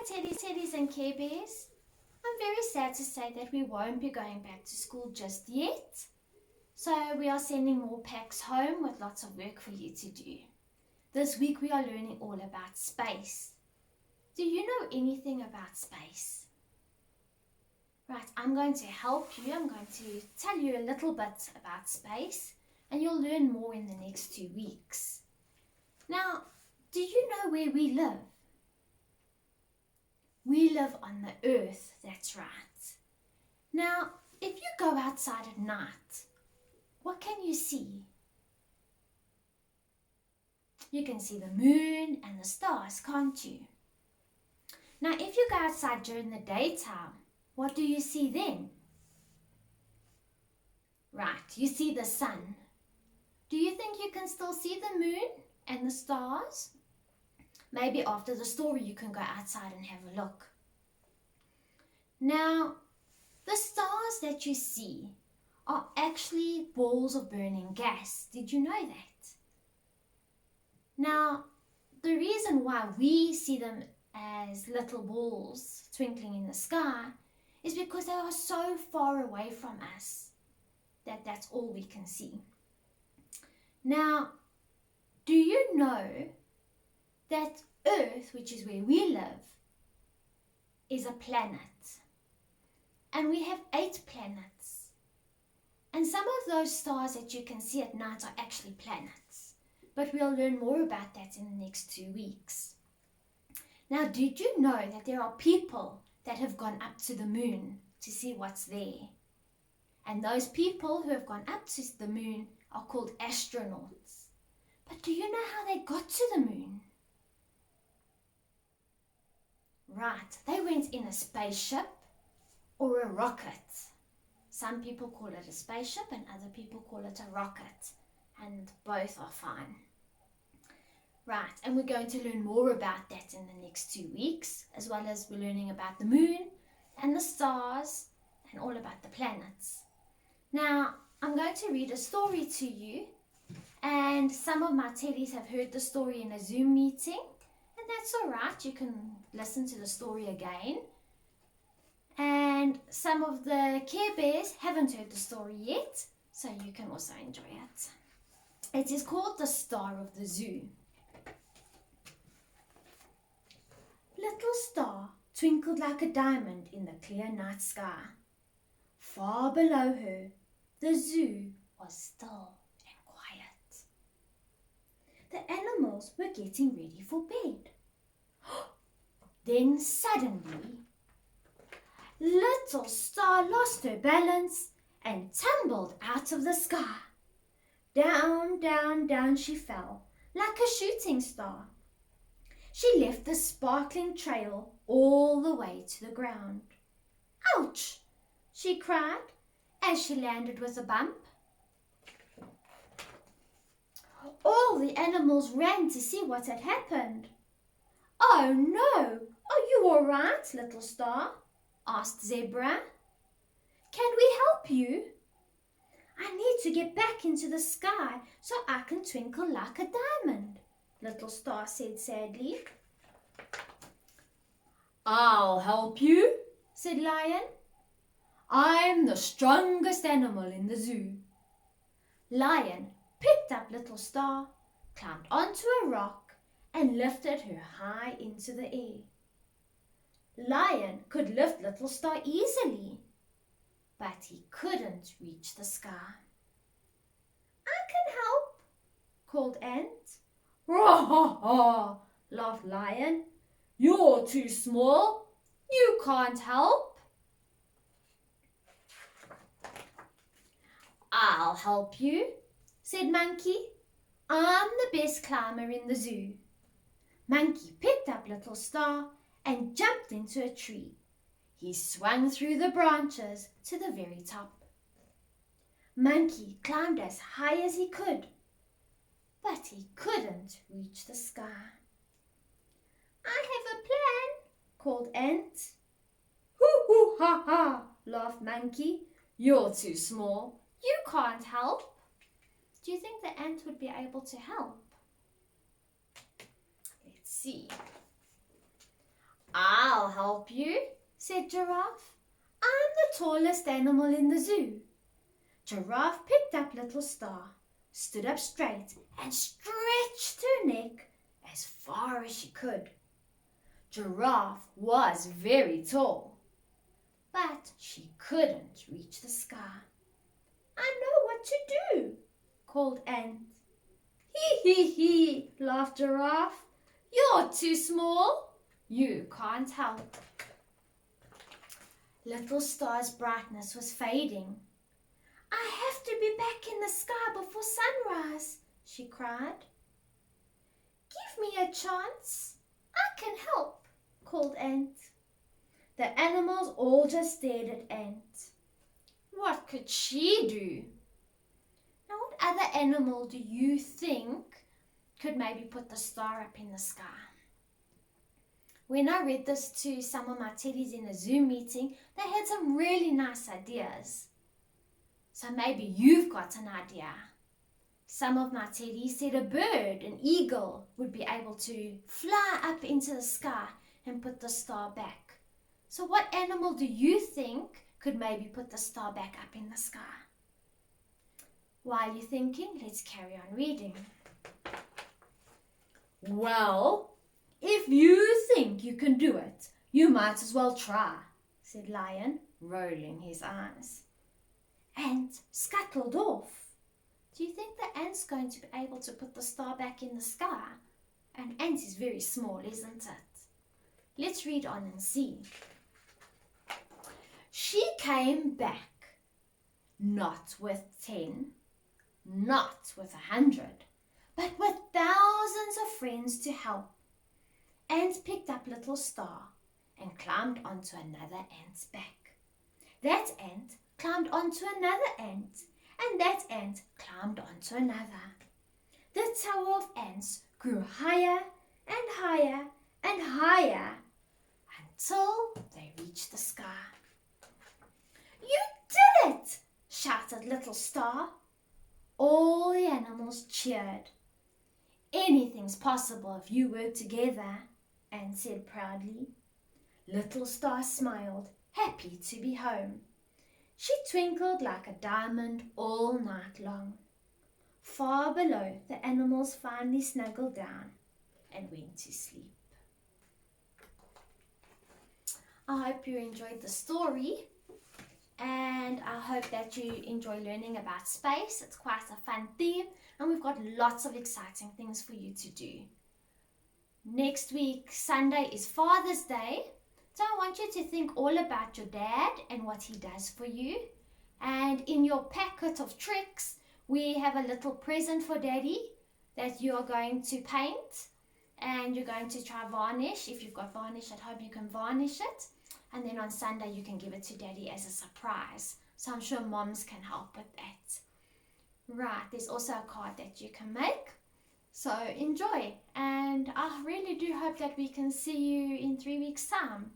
Teddies and Care Bears. I'm very sad to say that we won't be going back to school just yet. So we are sending more packs home with lots of work for you to do. This week we are learning all about space. Do you know anything about space? Right, I'm going to help you. I'm going to tell you a little bit about space and you'll learn more in the next 2 weeks. Now, do you know where we live? We live on the earth, that's right. Now, if you go outside at night, what can you see? You can see the moon and the stars, can't you? Now, if you go outside during the daytime, what do you see then? Right, you see the sun. Do you think you can still see the moon and the stars? Maybe after the story you can go outside and have a look. Now, the stars that you see are actually balls of burning gas. Did you know that? Now, the reason why we see them as little balls twinkling in the sky is because they are so far away from us that that's all we can see. Now, do you know that Earth, which is where we live, is a planet? And we have 8 planets. And some of those stars that you can see at night are actually planets. But we'll learn more about that in the next 2 weeks. Now, did you know that there are people that have gone up to the moon to see what's there? And those people who have gone up to the moon are called astronauts. But do you know how they got to the moon? Right, they went in a spaceship or a rocket. Some people call it a spaceship and other people call it a rocket. And both are fine. Right, and we're going to learn more about that in the next 2 weeks, as well as we're learning about the moon and the stars and all about the planets. Now, I'm going to read a story to you, and some of my teddies have heard the story in a Zoom meeting, and that's all right. You can listen to the story again. And some of the Care Bears haven't heard the story yet, so you can also enjoy it. It is called The Star of the Zoo. Little star twinkled like a diamond in the clear night sky. Far below her, the zoo was still and quiet. The animals were getting ready for bed. Then suddenly, Little Star lost her balance and tumbled out of the sky. Down, down, down she fell, like a shooting star. She left the sparkling trail all the way to the ground. Ouch! She cried as she landed with a bump. All the animals ran to see what had happened. Oh no! Are you all right, Little Star? Asked Zebra. Can we help you? I need to get back into the sky so I can twinkle like a diamond, Little Star said sadly. I'll help you, said Lion. I'm the strongest animal in the zoo. Lion picked up Little Star, climbed onto a rock and lifted her high into the air. Lion could lift Little Star easily, but he couldn't reach the sky. I can help, called Ant. Ha ha ha, laughed Lion. You're too small. You can't help. I'll help you, said Monkey. I'm the best climber in the zoo. Monkey picked up Little Star and jumped into a tree. He swung through the branches to the very top. Monkey climbed as high as he could, but he couldn't reach the sky. I have a plan, called Ant. Hoo hoo ha ha, laughed Monkey. You're too small. You can't help. Do you think the ant would be able to help? Let's see. I'll I'll help you, said Giraffe. I'm the tallest animal in the zoo. Giraffe picked up Little Star, stood up straight, and stretched her neck as far as she could. Giraffe was very tall, but she couldn't reach the sky. I know what to do, called Ant. Hee hee hee, laughed Giraffe. You're too small. You can't help. Little Star's brightness was fading. I have to be back in the sky before sunrise, she cried. Give me a chance. I can help, called Ant. The animals all just stared at Ant. What could she do? Now, what other animal do you think could maybe put the star up in the sky? When I read this to some of my teddies in a Zoom meeting, they had some really nice ideas. So maybe you've got an idea. Some of my teddies said a bird, an eagle, would be able to fly up into the sky and put the star back. So what animal do you think could maybe put the star back up in the sky? While you're thinking, let's carry on reading. Well, if you think you can do it, you might as well try, said Lion, rolling his eyes. Ant scuttled off. Do you think the ant's going to be able to put the star back in the sky? An ant is very small, isn't it? Let's read on and see. She came back, not with 10, not with 100, but with thousands of friends to help. Ant picked up Little Star and climbed onto another ant's back. That ant climbed onto another ant, and that ant climbed onto another. The tower of ants grew higher and higher and higher until they reached the sky. You did it! Shouted Little Star. All the animals cheered. Anything's possible if you work together, Ant said proudly. Little Star smiled, happy to be home. She twinkled like a diamond all night long. Far below, the animals finally snuggled down and went to sleep. I hope you enjoyed the story, and I hope that you enjoy learning about space. It's quite a fun theme, and we've got lots of exciting things for you to do. Next week, Sunday, is Father's Day. So I want you to think all about your dad and what he does for you. And in your packet of tricks, we have a little present for Daddy that you're going to paint. And you're going to try varnish. If you've got varnish at home, you can varnish it. And then on Sunday, you can give it to Daddy as a surprise. So I'm sure moms can help with that. Right, there's also a card that you can make. So enjoy. And I really do hope that we can see you in 3 weeks' time.